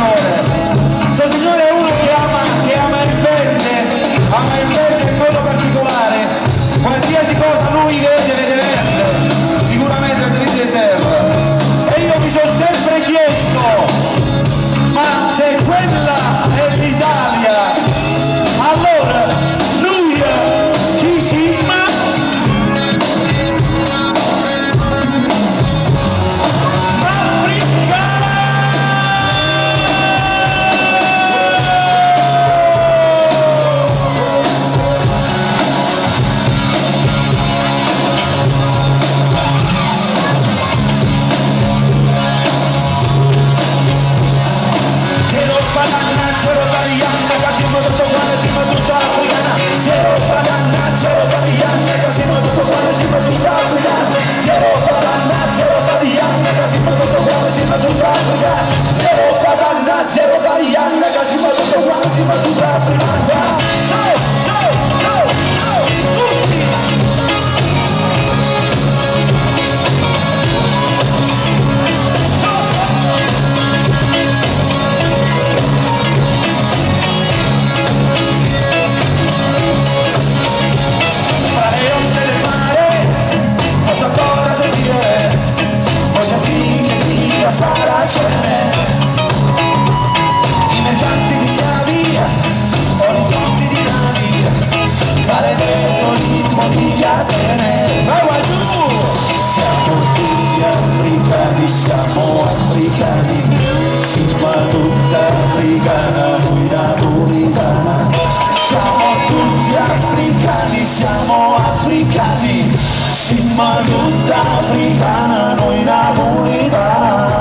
signore. Sto signore è uno che ama il verde in modo particolare. Qualsiasi cosa lui vede verde, sicuramente utilizza in terra. E io mi sono sempre chiesto, ma se quella è l'Italia, allora lui chi si ma? I mercanti di schiavi, orizzonti di navi, maledetto ritmo di catene. Siamo tutti africani, siamo africani, sì ma tutta africana, noi napolitana. Siamo tutti africani, siamo africani, sì ma tutta africana, noi napolitana.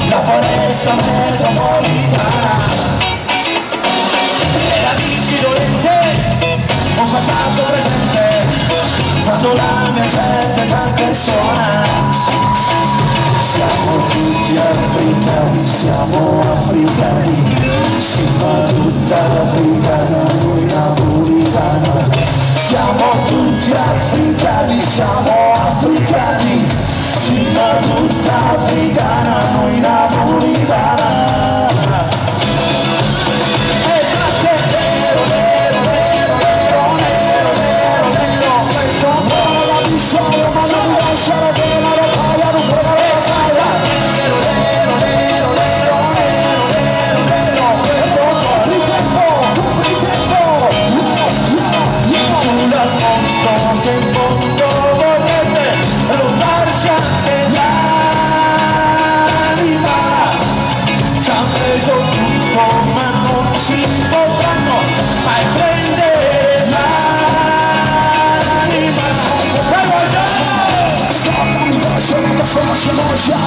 La foresta metropolitana e la bici dolente, un passato presente, quando la mia gente canta e suona. Siamo tutti africani, siamo africani, sì ma tutta africana, noi napolitana. Siamo tutti africani, siamo africani, sì ma tutta africana, noi napolitana.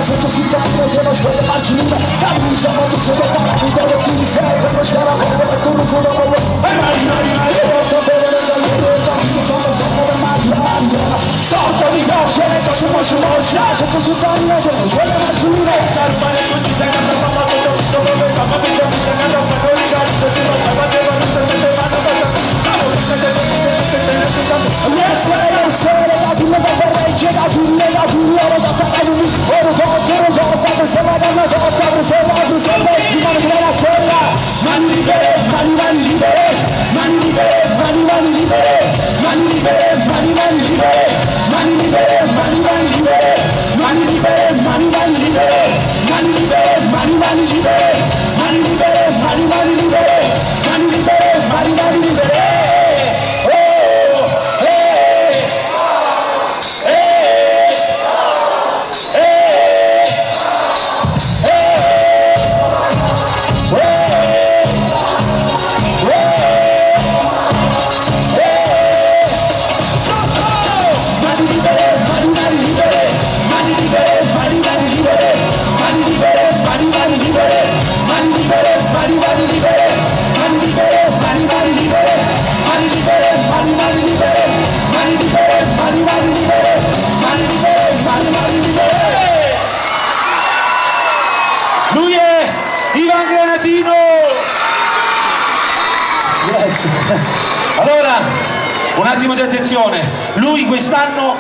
Sotto sul tavolo devo scoprire marginale, camisa molto solo da mi devo ti sei per scara fuori e tu non sono come e marina io porto bene da loro da mi sono come marina sotto di cose che sono sotto sul tavolo devo scoprire marginale salvare tutti sei che non ho tutto dove sta ma mi sono sentendo a fare il gatto ti lo sta facendo non mano yes io sono la pilla da corregge da pilla da tagliami oro gotta questa va dalla gotta questa va questa pezzi ma non la colla mani libere mani libere mani libere mani libere mani libere mani libere mani libere mani libere mani libere mani libere mani libere mani libere Ivan Granatino! Grazie. Allora, un attimo di attenzione, lui quest'anno